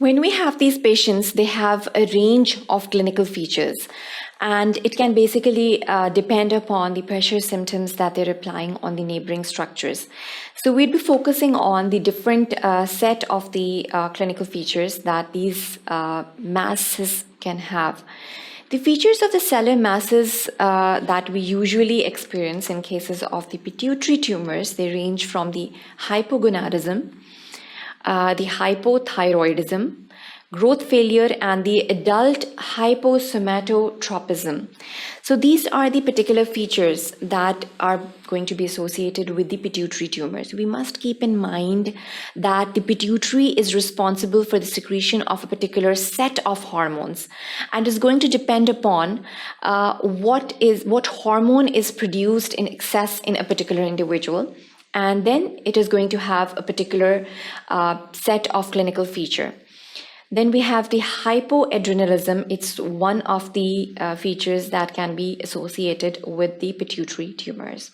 When we have these patients, they have a range of clinical features, and it can basically depend upon the pressure symptoms that they're applying on the neighboring structures. So we'd be focusing on the different set of the clinical features that these masses can have. The features of the sellar masses that we usually experience in cases of the pituitary tumors, they range from the hypogonadism, the hypothyroidism, growth failure, and the adult hyposomatotropism. So these are the particular features that are going to be associated with the pituitary tumors. We must keep in mind that the pituitary is responsible for the secretion of a particular set of hormones, and is going to depend upon what hormone is produced in excess in a particular individual. And then it is going to have a particular set of clinical feature. Then we have the hypoadrenalism. It's one of the features that can be associated with the pituitary tumors.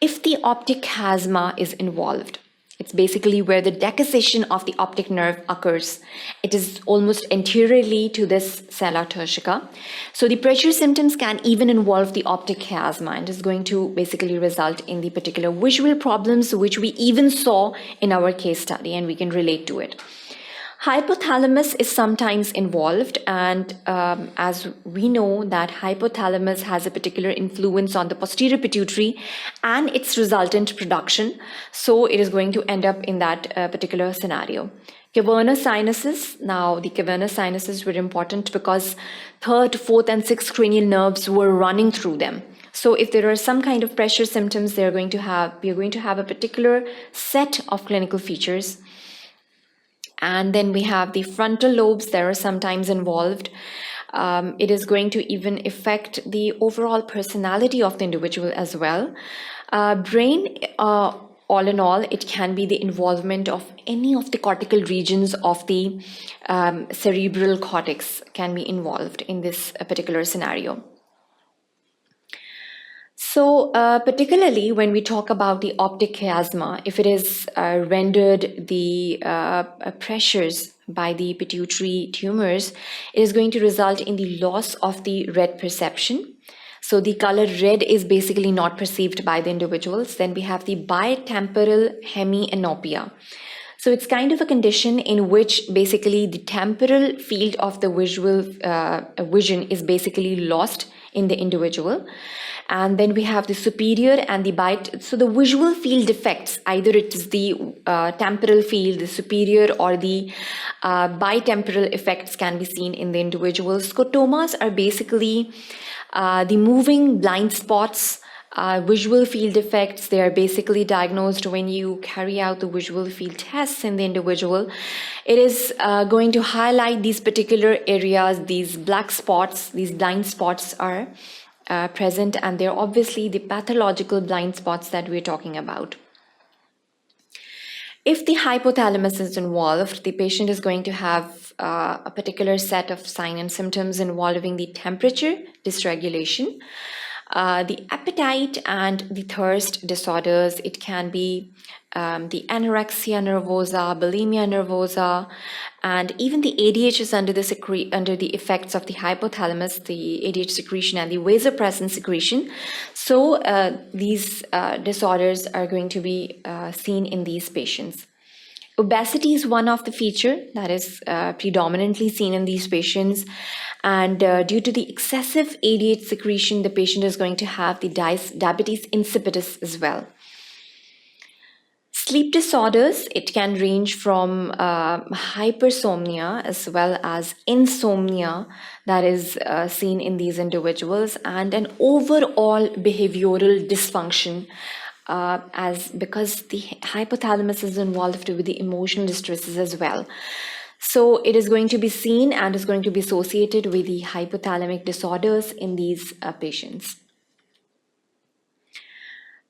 If the optic chiasma is involved, it's basically where the decussation of the optic nerve occurs. It is almost anteriorly to this sella turcica. So the pressure symptoms can even involve the optic chiasma, and is going to basically result in the particular visual problems which we even saw in our case study, and we can relate to it. Hypothalamus is sometimes involved, and as we know that hypothalamus has a particular influence on the posterior pituitary and its resultant production, so it is going to end up in that particular scenario. Cavernous sinuses. Now the cavernous sinuses were important because 3rd, 4th and 6th cranial nerves were running through them. So if there are some kind of pressure symptoms, we are going to have a particular set of clinical features. And then we have the frontal lobes that are sometimes involved. It is going to even affect the overall personality of the individual as well. Brain, all in all, it can be the involvement of any of the cortical regions of the cerebral cortex can be involved in this particular scenario. So particularly when we talk about the optic chiasma, if it is rendered the pressures by the pituitary tumors, it is going to result in the loss of the red perception. So the color red is basically not perceived by the individuals. Then we have the bitemporal hemianopia. So it's kind of a condition in which basically the temporal field of the visual vision is basically lost in the individual. And then we have the superior and the so the visual field defects, either it is the temporal field, the superior, or the bitemporal effects can be seen in the individuals. Scotomas are basically the moving blind spots, visual field defects. They are basically diagnosed when you carry out the visual field tests in the individual. It is going to highlight these particular areas, these black spots, these blind spots are present, and they're obviously the pathological blind spots that we're talking about. If the hypothalamus is involved, the patient is going to have a particular set of signs and symptoms involving the temperature dysregulation, the appetite and the thirst disorders. It can be the anorexia nervosa, bulimia nervosa, and even the ADH is under the effects of the hypothalamus, the ADH secretion and the vasopressin secretion. So these disorders are going to be seen in these patients. Obesity is one of the feature that is predominantly seen in these patients, and due to the excessive ADH secretion, the patient is going to have the diabetes insipidus as well. Sleep disorders, it can range from hypersomnia as well as insomnia that is seen in these individuals, and an overall behavioral dysfunction because the hypothalamus is involved with the emotional distresses as well. So it is going to be seen and is going to be associated with the hypothalamic disorders in these patients.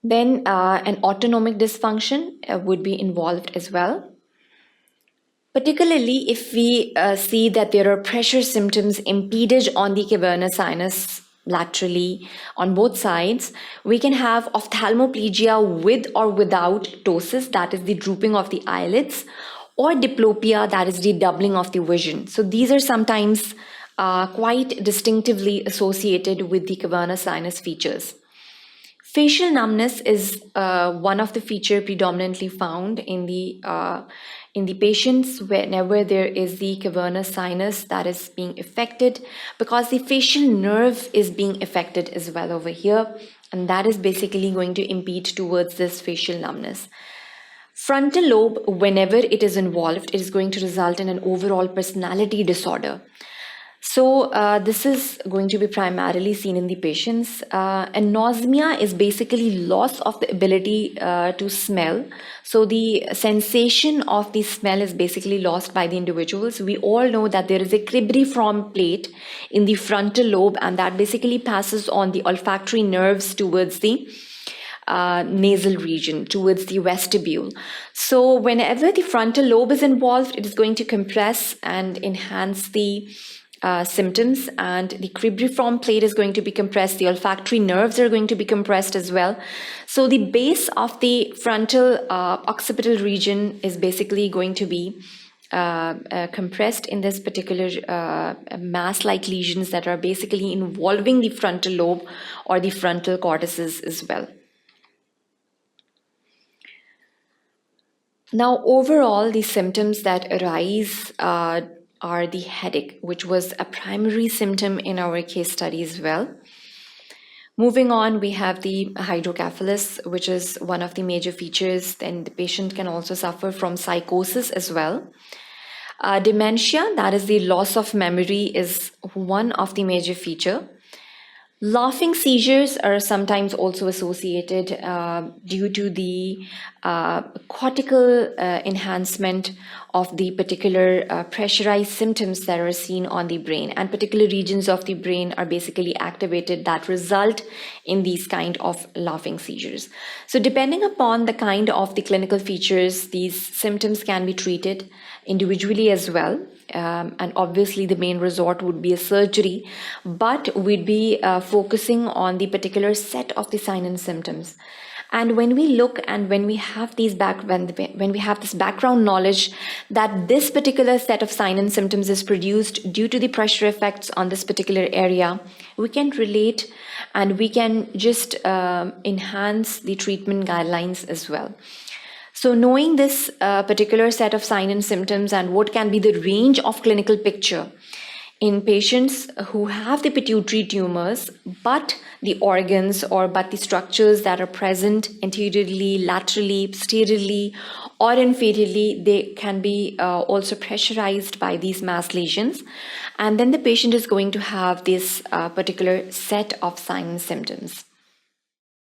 Then an autonomic dysfunction would be involved as well. Particularly if we see that there are pressure symptoms impeded on the cavernous sinus laterally on both sides, we can have ophthalmoplegia with or without ptosis, that is the drooping of the eyelids, or diplopia, that is the doubling of the vision. So these are sometimes quite distinctively associated with the cavernous sinus features. Facial numbness is one of the features predominantly found in the patients whenever there is the cavernous sinus that is being affected, because the facial nerve is being affected as well over here, and that is basically going to impede towards this facial numbness. Frontal lobe, whenever it is involved, it is going to result in an overall personality disorder. So this is going to be primarily seen in the patients. Anosmia is basically loss of the ability to smell. So the sensation of the smell is basically lost by the individuals. We all know that there is a cribriform plate in the frontal lobe, and that basically passes on the olfactory nerves towards the nasal region, towards the vestibule. So whenever the frontal lobe is involved, it is going to compress and enhance the symptoms, and the cribriform plate is going to be compressed. The olfactory nerves are going to be compressed as well. So the base of the frontal occipital region is basically going to be compressed in this particular mass-like lesions that are basically involving the frontal lobe or the frontal cortices as well. Now, overall, the symptoms that arise are the headache, which was a primary symptom in our case study as well. Moving on, we have the hydrocephalus, which is one of the major features. Then the patient can also suffer from psychosis as well. Dementia, that is the loss of memory, is one of the major feature. Laughing seizures are sometimes also associated due to the cortical enhancement of the particular pressurized symptoms that are seen on the brain, and particular regions of the brain are basically activated that result in these kind of laughing seizures. So depending upon the kind of the clinical features, these symptoms can be treated individually as well. And obviously the main resort would be a surgery, but we'd be focusing on the particular set of the sign and symptoms. And when we look and when we have these when we have this background knowledge that this particular set of sign and symptoms is produced due to the pressure effects on this particular area, we can relate and we can just enhance the treatment guidelines as well. So knowing this particular set of sign and symptoms and what can be the range of clinical picture in patients who have the pituitary tumors, but the organs but the structures that are present anteriorly, laterally, posteriorly, or inferiorly, they can be also pressurized by these mass lesions. And then the patient is going to have this particular set of sign and symptoms.